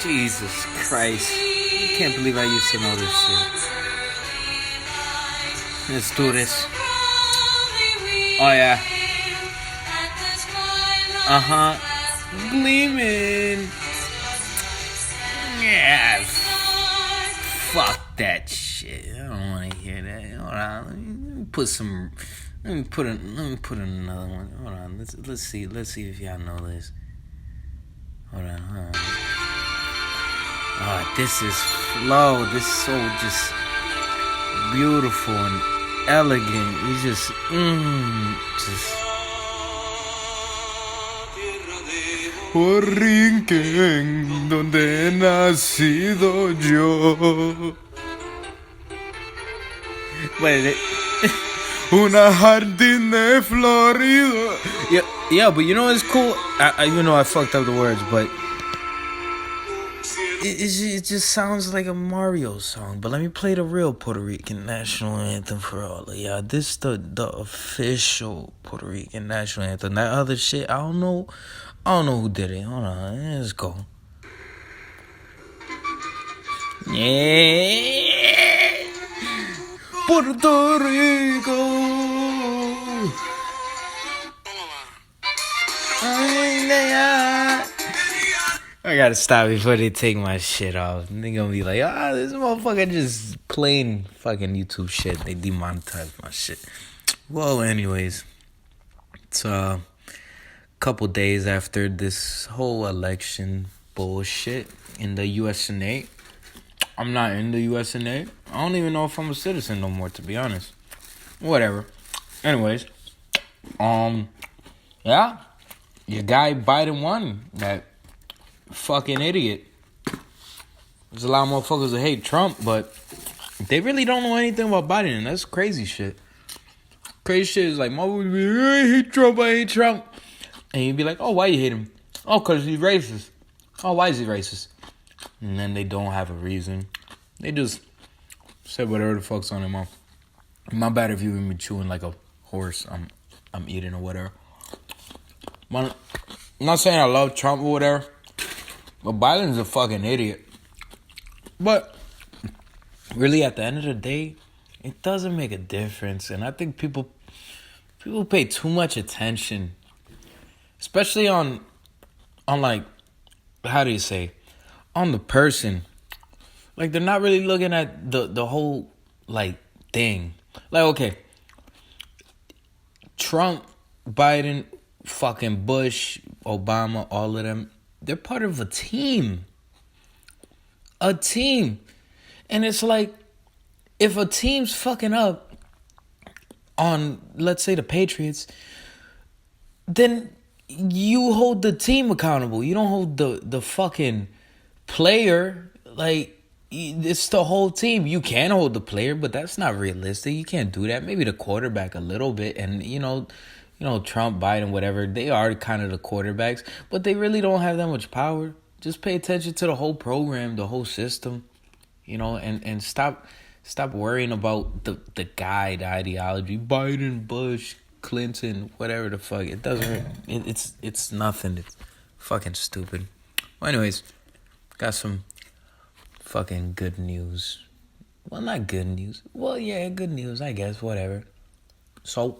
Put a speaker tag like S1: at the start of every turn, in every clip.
S1: Jesus Christ. I can't believe I used to know this shit. Let's do this. Oh, yeah. Gleaming. Yeah. Fuck that shit. I don't want to hear that. Hold on. Let me put some. Let me put another one. Hold on. Let's see if y'all know this. Hold on. Oh, this is flow. This is so just beautiful and elegant. You just Borinquen, donde he nacido yo. Wait, una jardín de Florida. Yeah, but you know what's cool? I fucked up the words, but it just sounds like a Mario song. But let me play the real Puerto Rican national anthem for all of y'all. This the official Puerto Rican national anthem. That other shit, I don't know who did it. Hold on, let's go. Yeah, Puerto Rico. I gotta stop before they take my shit off. They gonna be like, this motherfucker just playing fucking YouTube shit. They demonetized my shit. Well, anyways, it's a couple days after this whole election bullshit in the USNA. I'm not in the USNA. I don't even know if I'm a citizen no more, to be honest. Whatever. Anyways, yeah, your guy Biden won. That fucking idiot. There's a lot of motherfuckers that hate Trump, but they really don't know anything about Biden, and that's crazy shit. Crazy shit is like, I hate Trump. And you'd be like, oh, why you hate him? Oh, because he's racist. Oh, why is he racist? And then they don't have a reason. They just said whatever the fuck's on their mouth. My bad if you hear me chewing like a horse. I'm eating or whatever. I'm not saying I love Trump or whatever, but Biden's a fucking idiot. But really, at the end of the day, it doesn't make a difference. And I think people pay too much attention, especially on like, how do you say, on the person. Like, they're not really looking at the whole like thing. Like, okay, Trump, Biden, fucking Bush, Obama, all of them, they're part of a team. A team. And it's like, if a team's fucking up on, let's say, the Patriots, then you hold the team accountable. You don't hold the fucking player. Like, it's the whole team. You can hold the player, but that's not realistic. You can't do that. Maybe the quarterback a little bit. And, Trump, Biden, whatever, they are kind of the quarterbacks, but they really don't have that much power. Just pay attention to the whole program, the whole system, and stop worrying about the guy, the ideology, Biden, Bush, Clinton, whatever the fuck. It doesn't. It's nothing. It's fucking stupid. Well, anyways, got some fucking good news. Well, not good news. Well, yeah, good news, I guess. Whatever. So,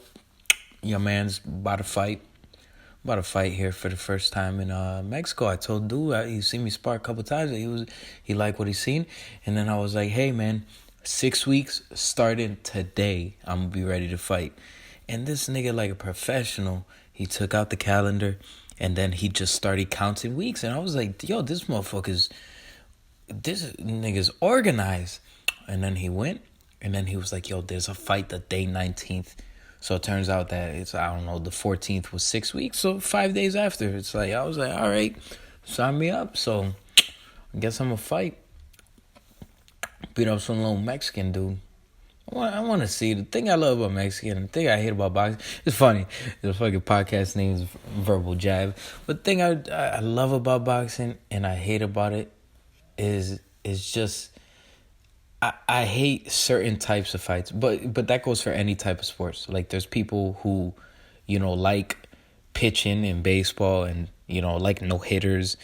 S1: your man's about to fight here for the first time in Mexico. I told dude, he seen me spar a couple times. He liked what he seen, and then I was like, hey man, 6 weeks starting today, I'm gonna be ready to fight. And this nigga, like a professional, he took out the calendar, and then he just started counting weeks, and I was like, yo, this nigga's organized. And then he went, and then he was like, yo, there's a fight the day 19th. So it turns out that it's, I don't know, the 14th was 6 weeks. So 5 days after, it's like, I was like, all right, sign me up. So I guess I'm going to fight. Beat up some little Mexican dude. I want to see. The thing I love about Mexican, the thing I hate about boxing, it's funny. The fucking podcast name is Verbal Jab. But the thing I love about boxing and I hate about it is just, I hate certain types of fights, but that goes for any type of sports. Like, there's people who like pitching in baseball and, like no hitters.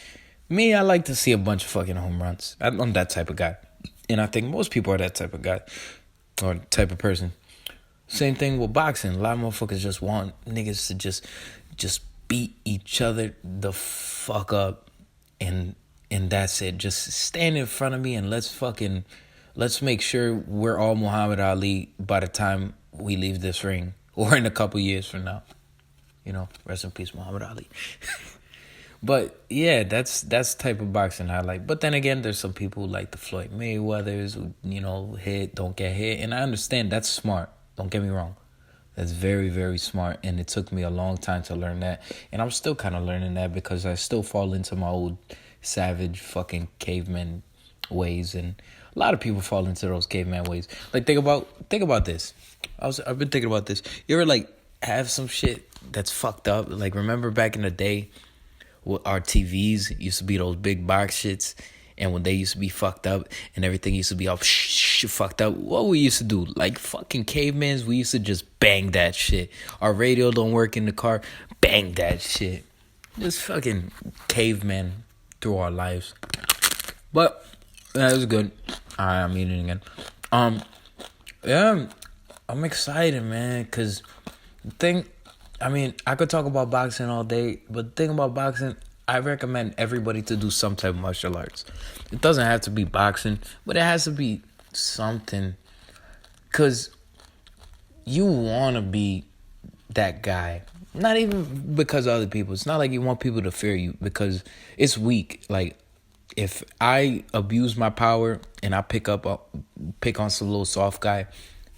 S1: Me, I like to see a bunch of fucking home runs. I'm that type of guy. And I think most people are that type of guy or type of person. Same thing with boxing. A lot of motherfuckers just want niggas to just beat each other the fuck up, and that's it. Just stand in front of me and let's make sure we're all Muhammad Ali by the time we leave this ring, or in a couple years from now. Rest in peace, Muhammad Ali. But yeah, that's the type of boxing I like. But then again, there's some people who like the Floyd Mayweathers who, hit, don't get hit. And I understand that's smart. Don't get me wrong. That's very, very smart. And it took me a long time to learn that. And I'm still kind of learning that because I still fall into my old savage fucking caveman ways. And a lot of people fall into those caveman ways. Like, think about this. I've been thinking about this. You ever, like, have some shit that's fucked up? Like, remember back in the day, our TVs used to be those big box shits, and when they used to be fucked up and everything used to be all fucked up, what we used to do, like fucking cavemans, we used to just bang that shit. Our radio don't work in the car, bang that shit. Just fucking cavemen through our lives. But that was good. Alright, I'm eating again. Yeah, I'm excited, man, because I could talk about boxing all day, but the thing about boxing, I recommend everybody to do some type of martial arts. It doesn't have to be boxing, but it has to be something. Because you want to be that guy. Not even because of other people. It's not like you want people to fear you because it's weak. Like, if I abuse my power and I pick on some little soft guy,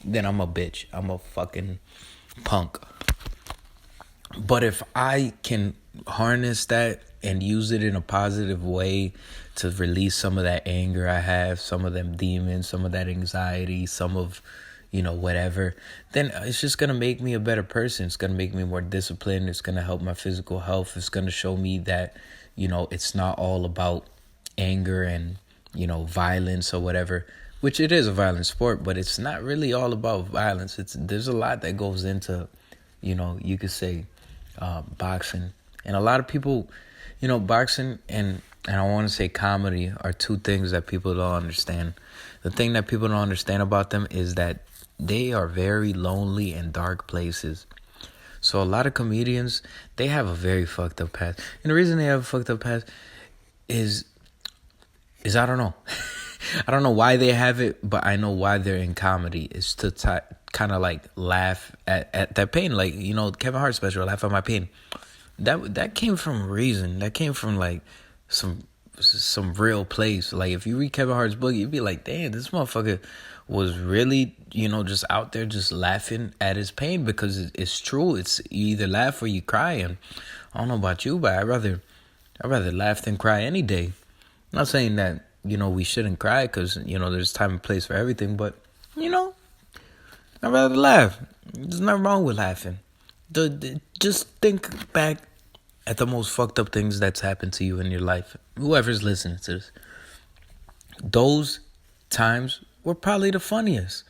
S1: then I'm a bitch. I'm a fucking punk. But if I can harness that and use it in a positive way to release some of that anger I have, some of them demons, some of that anxiety, some of, whatever, then it's just going to make me a better person. It's going to make me more disciplined. It's going to help my physical health. It's going to show me that, it's not all about anger and, violence or whatever, which it is a violent sport, but it's not really all about violence. There's a lot that goes into, you could say, boxing. And a lot of people, boxing and I want to say comedy are two things that people don't understand. The thing that people don't understand about them is that they are very lonely and dark places. So a lot of comedians, they have a very fucked up past. And the reason they have a fucked up past is I don't know. I don't know why they have it, but I know why they're in comedy. It's to kind of like laugh at that pain. Like, Kevin Hart special, Laugh at My Pain. That came from reason. That came from like some real place. Like, if you read Kevin Hart's book, you'd be like, damn, this motherfucker was really, just out there just laughing at his pain because it's true. It's you either laugh or you cry. And I don't know about you, but I'd rather laugh than cry any day. I'm not saying that, we shouldn't cry because, there's time and place for everything. But, I'd rather laugh. There's nothing wrong with laughing. Just think back at the most fucked up things that's happened to you in your life. Whoever's listening to this. Those times were probably the funniest.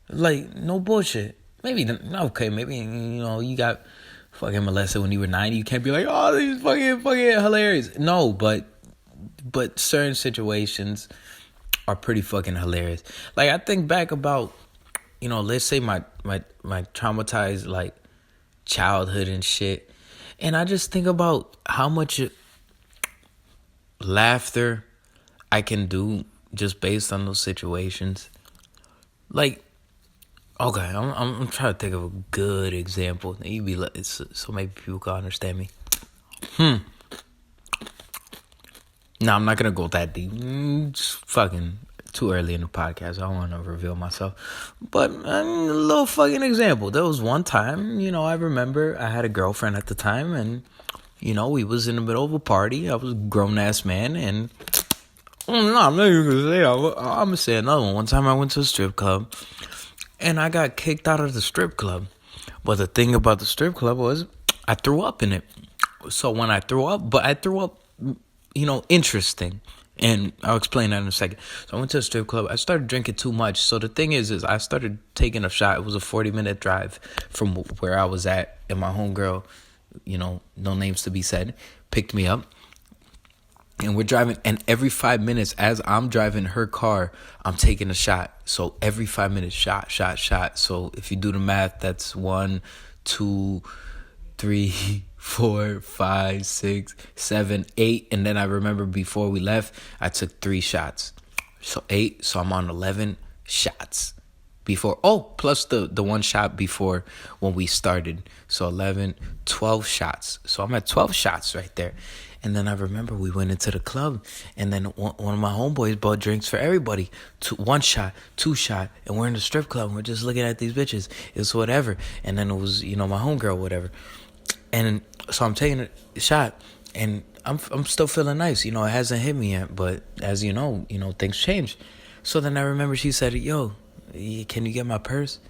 S1: Like, no bullshit. Maybe you got fucking molested when you were 9. You can't be like, oh, these fucking hilarious. No, but certain situations are pretty fucking hilarious. Like, I think back about, let's say my traumatized, like, childhood and shit. And I just think about how much laughter I can do just based on those situations. Like, okay, I'm trying to think of a good example. You be like, so maybe people can understand me. No, I'm not gonna go that deep. It's fucking too early in the podcast. I don't want to reveal myself. But a little fucking example. There was one time, I remember I had a girlfriend at the time, and we was in the middle of a party. I was a grown ass man, and no, I'm not even gonna say. I'm gonna say another one. One time I went to a strip club, and I got kicked out of the strip club. But the thing about the strip club was I threw up in it. So when I threw up, interesting. And I'll explain that in a second. So I went to a strip club. I started drinking too much. So the thing is I started taking a shot. It was a 40-minute drive from where I was at. And my homegirl, no names to be said, picked me up. And we're driving. And every 5 minutes, as I'm driving her car, I'm taking a shot. So every 5 minutes, shot, shot, shot. So if you do the math, that's 1, 2, 3, 4, 5, 6, 7, 8. And then I remember before we left, I took 3 shots. So 8. So I'm on 11 shots before. Oh, plus the one shot before when we started. So 11, 12 shots. So I'm at 12 shots right there. And then I remember we went into the club, and then one of my homeboys bought drinks for everybody. 1 shot, 2 shot, and we're in the strip club, and we're just looking at these bitches. It's whatever. And then it was, my homegirl, whatever. And so I'm taking a shot, and I'm still feeling nice. It hasn't hit me yet, but as you know, things change. So then I remember she said, "Yo, can you get my purse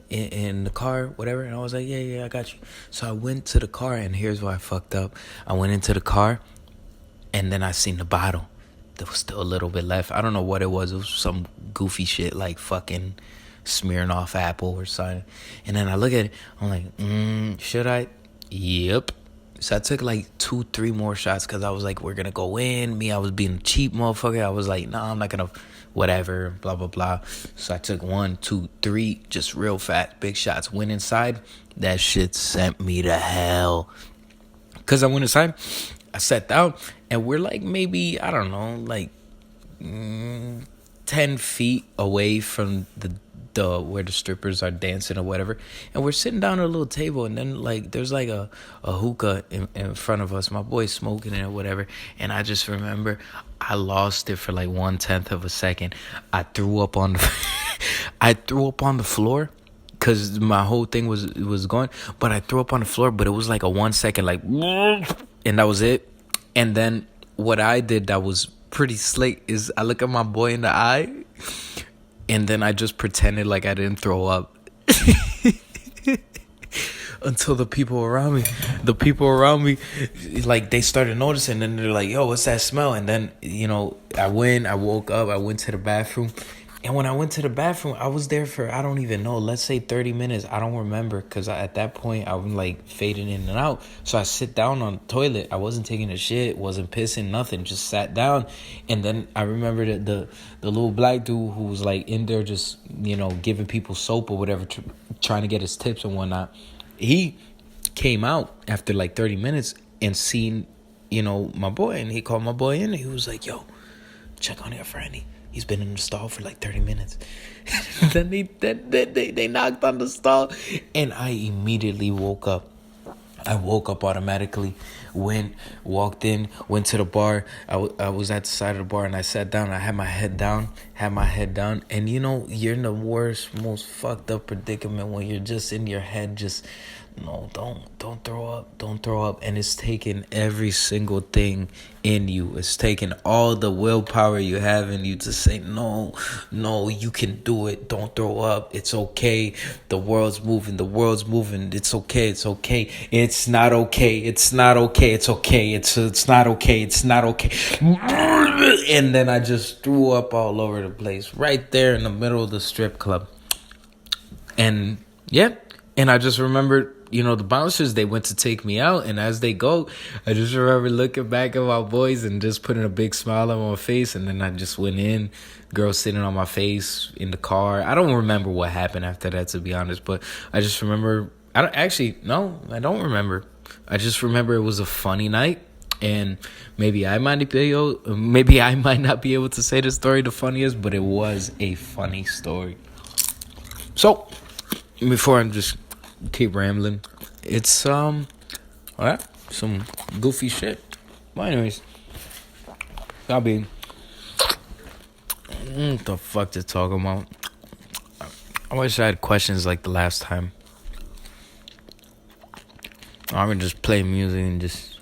S1: in the car, whatever?" And I was like, yeah, I got you. So I went to the car, and here's why I fucked up. I went into the car, and then I seen the bottle. There was still a little bit left. I don't know what it was. It was some goofy shit like fucking Smirnoff Apple or something. And then I look at it. I'm like, should I? Yep. So I took like 2, 3 more shots because I was like, we're going to go in. I was being a cheap motherfucker. I was like, nah, I'm not going to, whatever, blah, blah, blah. So I took 1, 2, 3, just real fat, big shots. Went inside. That shit sent me to hell. Because I went inside, I sat down, and we're like maybe, I don't know, like 10 feet away from the where the strippers are dancing or whatever, and we're sitting down at a little table, and then like there's like a hookah in front of us. My boy's smoking it or whatever, and I just remember I lost it for like 1/10 of a second. I threw up on the floor because my whole thing was going, but I threw up on the floor, but it was like a 1 second like, and that was it. And then what I did that was pretty slick is I look at my boy in the eye, and then I just pretended like I didn't throw up. Until the people around me, like, they started noticing, and they're like, yo, what's that smell? And then, I woke up, I went to the bathroom. And when I went to the bathroom, I was there for, I don't even know, let's say 30 minutes. I don't remember, because at that point, I was like fading in and out. So I sit down on the toilet. I wasn't taking a shit, wasn't pissing, nothing. Just sat down. And then I remember that the little black dude who was like in there just, giving people soap or whatever, trying to get his tips and whatnot. He came out after like 30 minutes and seen, my boy. And he called my boy in, and he was like, yo, check on your friend. He's been in the stall for like 30 minutes. Then they knocked on the stall, and I immediately woke up. I woke up automatically, walked in, went to the bar. I was at the side of the bar, and I sat down. I had my head down. And you're in the worst, most fucked up predicament when you're just in your head, just, no, don't throw up. And it's taking every single thing in you. It's taking all the willpower you have in you to say, no, you can do it. Don't throw up. It's okay. The world's moving. It's okay. It's not okay. It's okay. It's not okay. And then I just threw up all over the place right there in the middle of the strip club. And and I just remember, the bouncers, they went to take me out, and as they go, I just remember looking back at my boys and just putting a big smile on my face. And then I just went in, girl sitting on my face in the car. I don't remember what happened after that, to be honest, but I just remember, I don't remember. I just remember it was a funny night. And maybe I might not be able to say the story the funniest, but it was a funny story. So, before I just keep rambling, it's some goofy shit. But anyways, what the fuck to talk about? I wish I had questions like the last time. I would just play music and just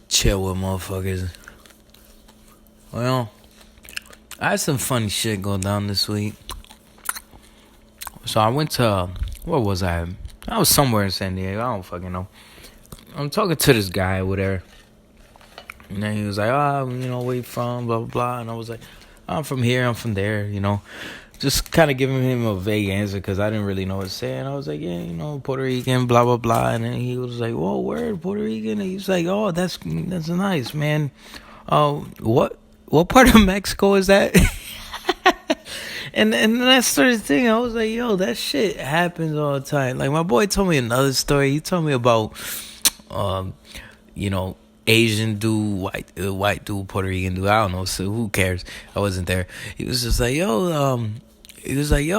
S1: chill with motherfuckers. Well, I had some funny shit go down this week. So I went to, where was I? I was somewhere in San Diego. I don't fucking know. I'm talking to this guy over there. And then he was like, where you from, blah, blah, blah. And I was like, I'm from here, I'm from there, Just kind of giving him a vague answer because I didn't really know what to say. And I was like, yeah, Puerto Rican, blah, blah, blah. And then he was like, whoa, word, Puerto Rican. And he was like, oh, that's nice, man. What part of Mexico is that? And then I started thinking, I was like, yo, that shit happens all the time. Like, my boy told me another story. He told me about, um, you know, Asian dude, white dude, Puerto Rican dude. I don't know, so who cares? I wasn't there. He was just like, yo,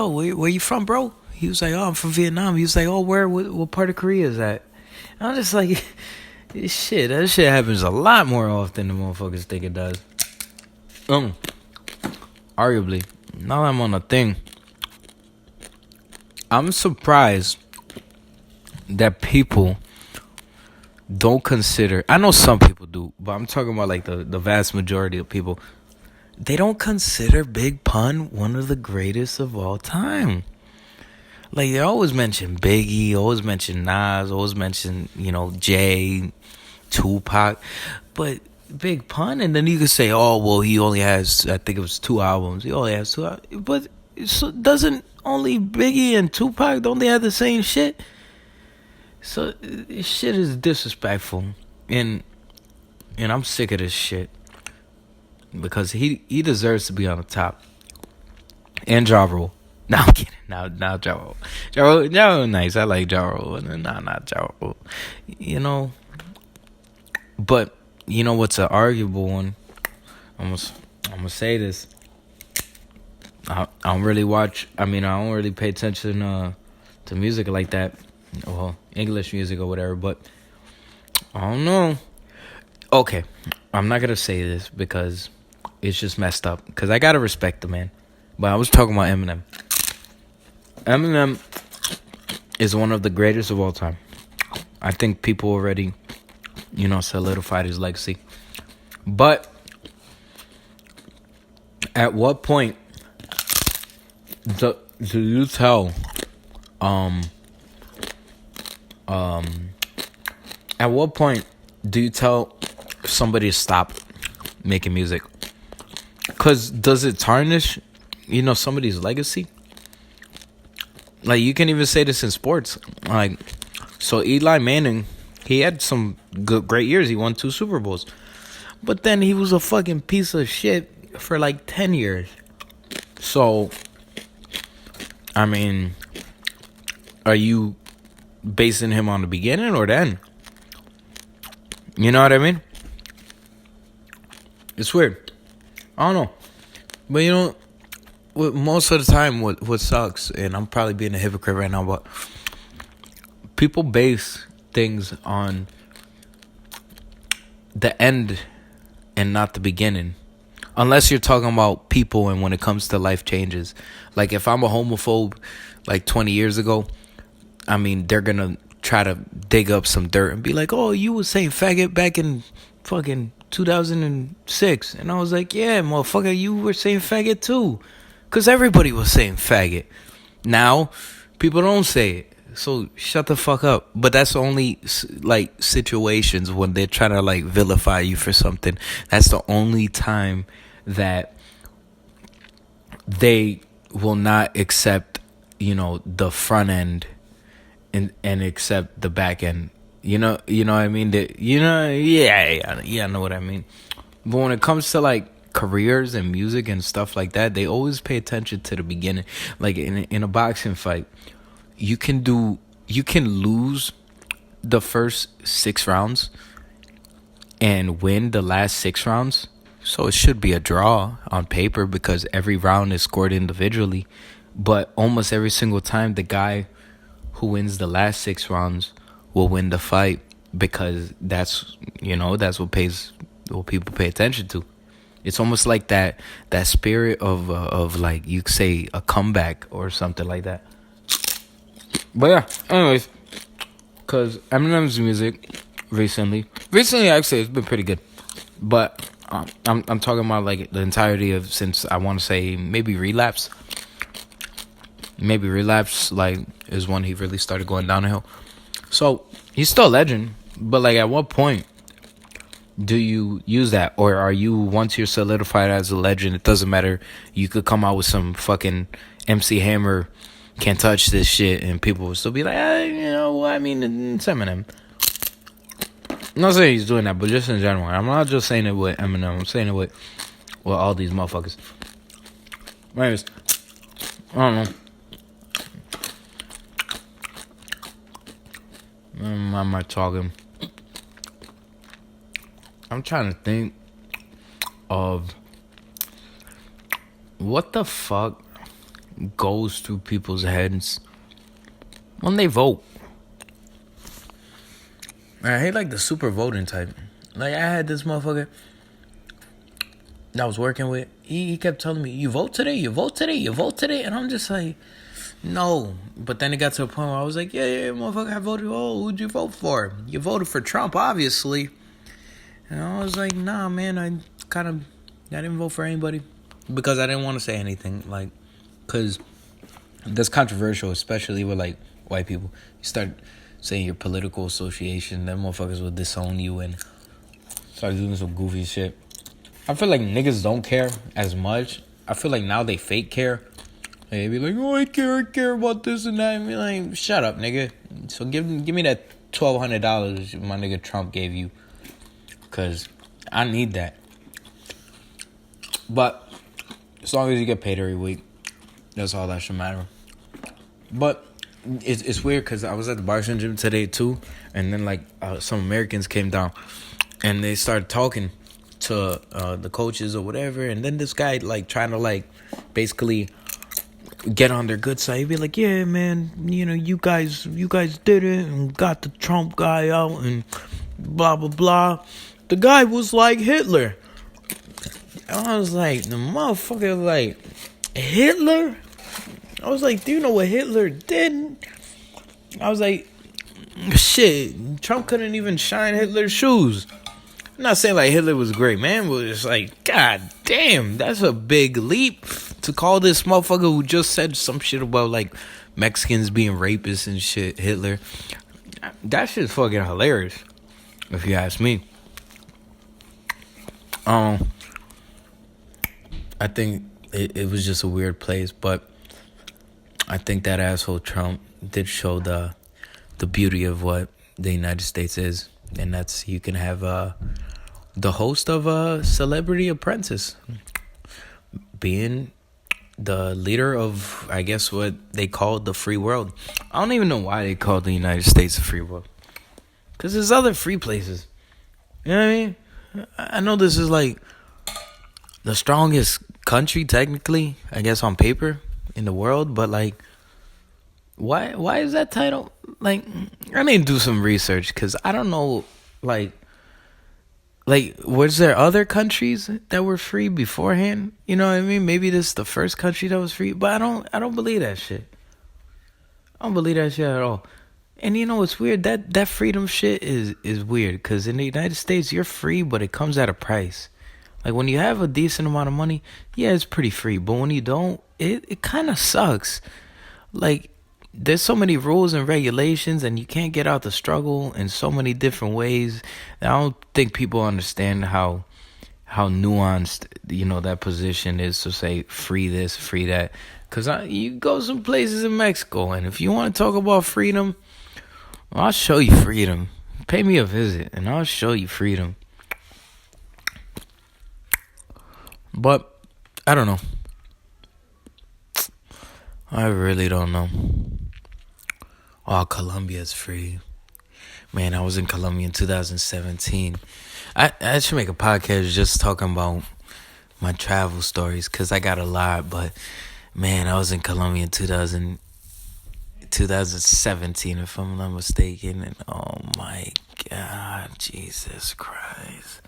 S1: where you from, bro? He was like, oh, I'm from Vietnam. He was like, oh, what part of Korea is that? And I'm just like, that shit happens a lot more often than motherfuckers think it does. Arguably, now I'm on a thing. I'm surprised that people don't consider. I know some people do, but I'm talking about like the vast majority of people. They don't consider Big Pun one of the greatest of all time. Like, they always mention Biggie, always mention Nas, always mention, Jay, Tupac. But Big Pun, and then you could say, oh, well, he only has, I think it was 2 albums. He only has 2 albums. But so doesn't only Biggie and Tupac, don't they have the same shit? So this shit is disrespectful. And I'm sick of this shit. Because he deserves to be on the top. And Ja Rule. No, I'm kidding. Now Ja Rule. Ja Rule nice. I like Ja Rule. Nah, not Ja Rule. But what's an arguable one? I'm gonna say this. I don't really watch. I don't really pay attention to music like that. Well, English music or whatever. But I don't know. Okay, I'm not gonna say this because it's just messed up. Because I gotta respect the man. But I was talking about Eminem. Eminem is one of the greatest of all time. I think people already, solidified his legacy. But at what point do you tell, at what point do you tell somebody to stop making music? Because does it tarnish, somebody's legacy? Like, you can even say this in sports. Like, so Eli Manning, he had some great years. He won 2 Super Bowls. But then he was a fucking piece of shit for like 10 years. So, are you basing him on the beginning or the end? You know what I mean? It's weird. I don't know. But most of the time what sucks, and I'm probably being a hypocrite right now, but people base things on the end and not the beginning. Unless you're talking about people and when it comes to life changes. Like, if I'm a homophobe like 20 years ago, they're gonna try to dig up some dirt and be like, oh, you was saying faggot back in fucking 2006. And I was like, yeah, motherfucker, you were saying faggot too. Because everybody was saying faggot. Now, people don't say it. So, shut the fuck up. But that's only, like, situations when they're trying to, like, vilify you for something. That's the only time that they will not accept, the front end and accept the back end. You know what I mean? I know what I mean. But when it comes to, like, careers and music and stuff like that, they always pay attention to the beginning. Like, in a boxing fight, you can lose the first 6 rounds and win the last 6 rounds. So it should be a draw on paper because every round is scored individually. But almost every single time, the guy who wins the last 6 rounds will win the fight because that's what people pay attention to. It's almost like that spirit of like, you could say a comeback or something like that. But yeah, anyways, because Eminem's music recently actually it's been pretty good. But I'm talking about like the entirety of, since I want to say maybe Relapse like is when he really started going downhill. So he's still a legend, but like, at what point do you use that, or are you, once you're solidified as a legend, it doesn't matter, you could come out with some fucking MC Hammer, can't touch this shit, and people will still be like, I mean, it's Eminem. I'm not saying he's doing that, but just in general. I'm not just saying it with Eminem. I'm saying it with all these motherfuckers. Anyways, I don't know. Why am I talking? I'm trying to think of what the fuck goes through people's heads when they vote. I hate like the super voting type. Like I had this motherfucker that I was working with. He kept telling me, "You vote today, you vote today, you vote today," and I'm just like, no. But then it got to a point where I was like, yeah, motherfucker, I voted. Oh, who'd you vote for? You voted for Trump, obviously. And I was like, nah, man, I didn't vote for anybody because I didn't want to say anything, like, because that's controversial, especially with like white people. You start saying your political association, then motherfuckers will disown you and start doing some goofy shit. I feel like niggas don't care as much. I feel like now they fake care. They be like, oh, I care about this and that. And be like, shut up, nigga. So give me that $1,200 my nigga Trump gave you, cause I need that. But as long as you get paid every week, that's all that should matter. But it's weird because I was at the Barson gym today too, and then like some Americans came down, and they started talking to the coaches or whatever, and then this guy like trying to like basically get on their good side. He'd be like, yeah, man, you guys did it and got the Trump guy out and blah blah blah. The guy was like Hitler. I was like, the motherfucker like Hitler? I was like, do you know what Hitler did? I was like, shit, Trump couldn't even shine Hitler's shoes. I'm not saying like Hitler was great, man, but it's like, god damn, that's a big leap to call this motherfucker who just said some shit about like Mexicans being rapists and shit Hitler. That shit's fucking hilarious, if you ask me. I think it was just a weird place, but I think that asshole Trump did show the beauty of what the United States is, and that's you can have the host of a Celebrity Apprentice being the leader of, I guess, what they called the free world. I don't even know why they called the United States a free world, because there's other free places. You know what I mean? I know this is like the strongest country, technically, I guess on paper, in the world, but like, why is that title? Like, I need to do some research because I don't know, like, was there other countries that were free beforehand? You know what I mean? Maybe this is the first country that was free, but I don't believe that shit. I don't believe that shit at all. And you know what's weird? That freedom shit is weird because in the United States you're free, but it comes at a price. Like when you have a decent amount of money, yeah, it's pretty free. But when you don't, it kind of sucks. Like there's so many rules and regulations, and you can't get out the struggle in so many different ways. And I don't think people understand how nuanced that position is to say free this, free that. Cause you go some places in Mexico, and if you want to talk about freedom, I'll show you freedom. Pay me a visit, and I'll show you freedom. But I don't know. I really don't know. Oh, Colombia's free. Man, I was in Colombia in 2017. I should make a podcast just talking about my travel stories because I got a lot. But, man, I was in Colombia in 2017, if I'm not mistaken. And, oh, my God, Jesus Christ.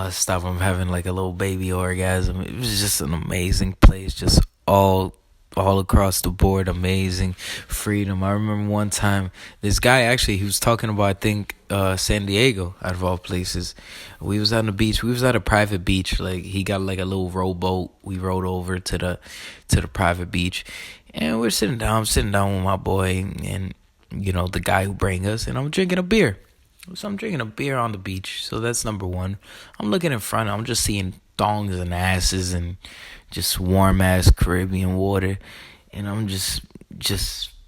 S1: Stop, I'm having like a little baby orgasm. It was just an amazing place, just all across the board, amazing freedom. I remember one time this guy, actually, he was talking about, I think, San Diego, out of all places. We was on the beach. We was at a private beach. Like he got like a little rowboat. We rowed over to the private beach, and we're sitting down. I'm sitting down with my boy and the guy who bring us, and I'm drinking a beer. So I'm drinking a beer on the beach. So that's number one. I'm looking in front. I'm just seeing thongs and asses and just warm ass Caribbean water, and I'm just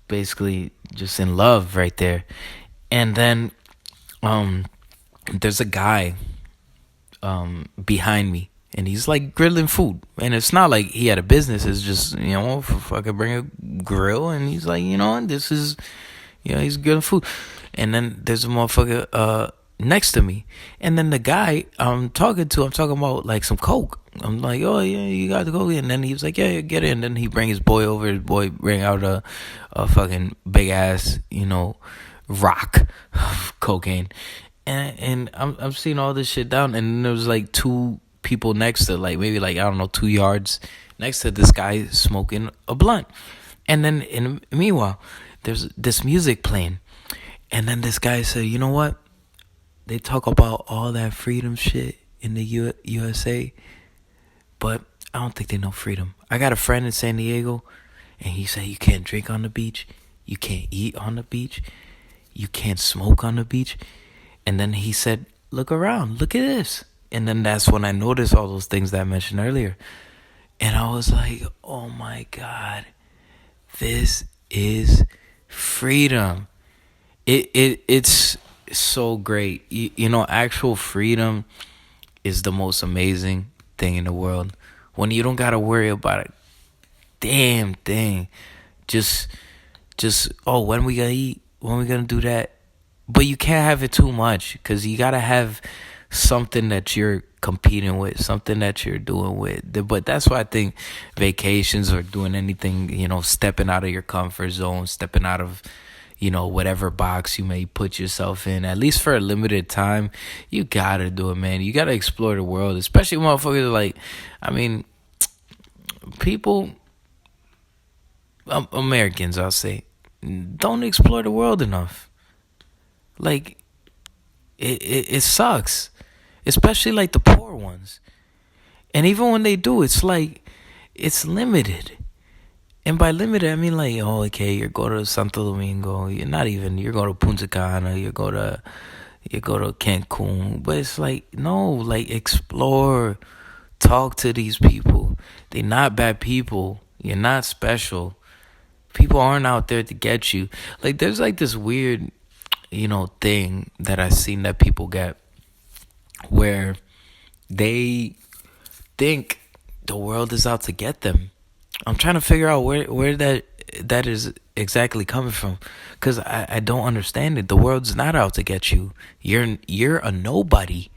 S1: basically just in love right there. And then um, there's a guy behind me, and he's like grilling food, and it's not like he had a business. It's just fucking bring a grill, and he's like, this is, he's grilling food. And then there's a motherfucker next to me, and then the guy I'm talking about like some coke. I'm like, oh yeah, you got the coke, and then he was like, yeah, get it. And then he bring his boy over. His boy bring out a fucking big ass, rock of cocaine, and I'm seeing all this shit down, and there was like two people next to, like, maybe like, I don't know, 2 yards next to this guy smoking a blunt. And then meanwhile there's this music playing, and then this guy said, you know what, they talk about all that freedom shit in the USA, but I don't think they know freedom. I got a friend in San Diego, and he said you can't drink on the beach, you can't eat on the beach, you can't smoke on the beach. And then he said, look around, look at this. And then that's when I noticed all those things that I mentioned earlier. And I was like, oh my God, this is freedom. It's so great. Actual freedom is the most amazing thing in the world. When you don't gotta worry about a damn thing. Just when we gonna eat, when we gonna do that. But you can't have it too much, because you gotta have something that you're competing with, something that you're doing with. But that's why I think vacations or doing anything, stepping out of your comfort zone, stepping out of, whatever box you may put yourself in, at least for a limited time, you gotta do it, man. You gotta explore the world, especially motherfuckers like, people, Americans, I'll say, don't explore the world enough. Like, it sucks, especially like the poor ones. And even when they do, it's like it's limited. And by limited, I mean like, oh, okay, you're going to Santo Domingo. You're going to Punta Cana. You go to Cancun. But it's like, no, like, explore, talk to these people. They're not bad people. You're not special. People aren't out there to get you. Like, there's like this weird, thing that I've seen that people get, where they think the world is out to get them. I'm trying to figure out where that is exactly coming from, because I don't understand it. The world's not out to get you. You're a nobody.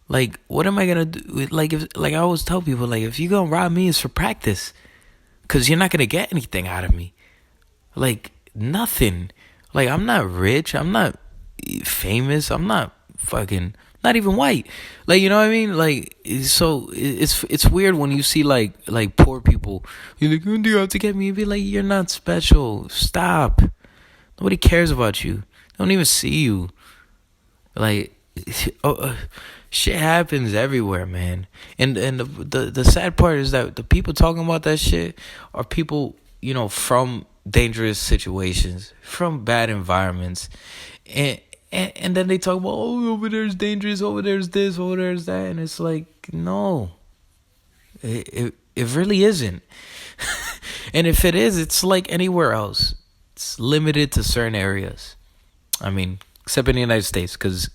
S1: Like, what am I gonna do? Like, I always tell people, like, if you gonna rob me, it's for practice, because you're not gonna get anything out of me. Like, nothing. Like, I'm not rich. I'm not famous. I'm not fucking, not even white. Like, you know what I mean? Like, so it's weird when you see like poor people. You're like, do you have to get me? You be like, you're not special. Stop. Nobody cares about you. They don't even see you. Like, shit happens everywhere, man. And the sad part is that the people talking about that shit are people, from dangerous situations, from bad environments, and then they talk about, oh, over there's dangerous, over there's this, over there's that, and it's like, no, it really isn't. And if it is, it's like anywhere else. It's limited to certain areas. I mean, except in the United States, because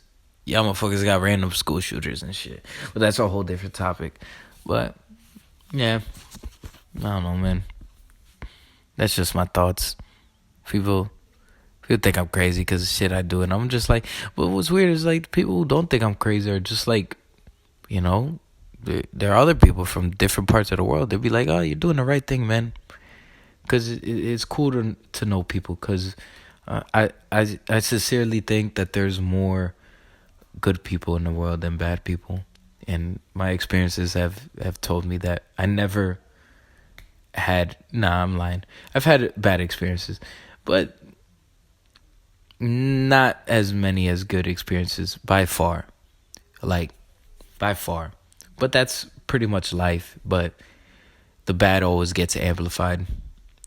S1: y'all motherfuckers got random school shooters and shit. But that's a whole different topic. But yeah, I don't know, man. That's just my thoughts. People think I'm crazy because of shit I do, and I'm just like, but what's weird is like people who don't think I'm crazy are just like, there are other people from different parts of the world. They'll be like, oh, you're doing the right thing, man. Because it's cool to know people. Because I sincerely think that there's more good people in the world than bad people, and my experiences have told me that. I never had, I'm lying, I've had bad experiences, but not as many as good experiences, by far. But that's pretty much life. But the bad always gets amplified.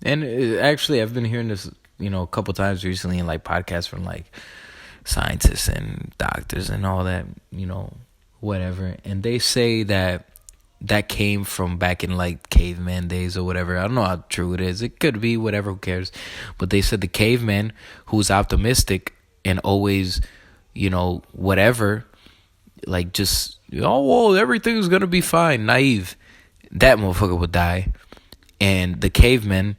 S1: And actually, I've been hearing this, a couple times recently in like podcasts from like scientists and doctors and all that, whatever. And they say that came from back in like caveman days or whatever. I don't know how true it is. It could be, whatever, who cares? But they said the caveman who's optimistic and always, whatever, like just, oh, well, everything's gonna be fine, naive, that motherfucker would die. And the cavemen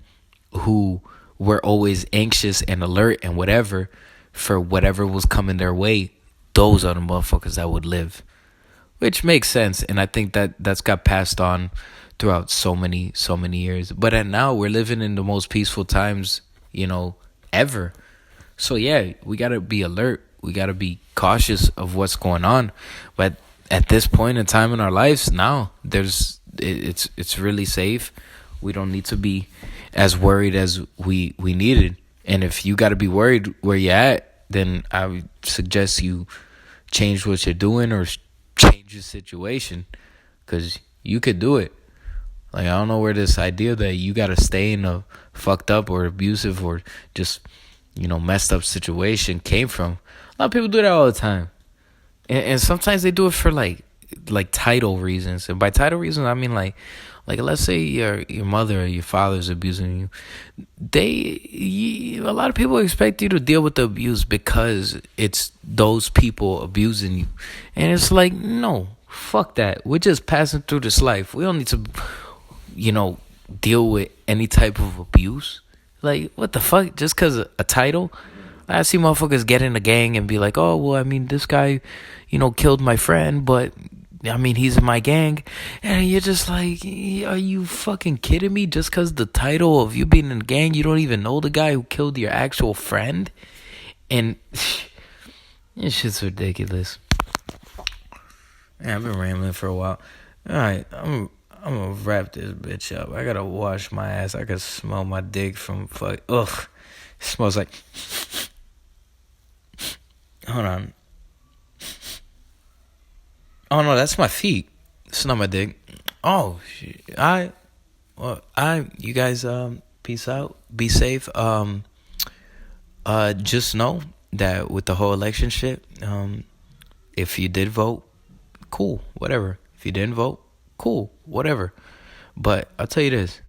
S1: who were always anxious and alert and whatever for whatever was coming their way, those are the motherfuckers that would live. Which makes sense, and I think that's got passed on throughout so many years. But now we're living in the most peaceful times, ever. So yeah, we gotta be alert. We gotta be cautious of what's going on. But at this point in time in our lives, now it's really safe. We don't need to be as worried as we needed. And if you gotta be worried where you're at, then I would suggest you change what you're doing or change your situation, because you could do it. Like, I don't know where this idea that you gotta stay in a fucked up or abusive or just messed up situation came from. A lot of people do that all the time, and sometimes they do it for like title reasons. And by title reasons, I mean like let's say your mother or your father's abusing you. A lot of people expect you to deal with the abuse because it's those people abusing you, and it's like, no, fuck that. We're just passing through this life. We don't need to, deal with any type of abuse. Like, what the fuck? Just because a title? I see motherfuckers get in a gang and be like, oh, well, I mean, this guy, killed my friend, but I mean, he's in my gang. And you're just like, are you fucking kidding me? Just because the title of you being in a gang, you don't even know the guy who killed your actual friend? And this shit's ridiculous. Man, I've been rambling for a while. All right, I'm gonna wrap this bitch up. I gotta wash my ass. I can smell my dick from fuck. Ugh, it smells like. Hold on. Oh no, that's my feet. It's not my dick. Oh shit. You guys, peace out. Be safe. Just know that with the whole election shit, if you did vote, cool, whatever. If you didn't vote, cool, whatever. But I'll tell you this.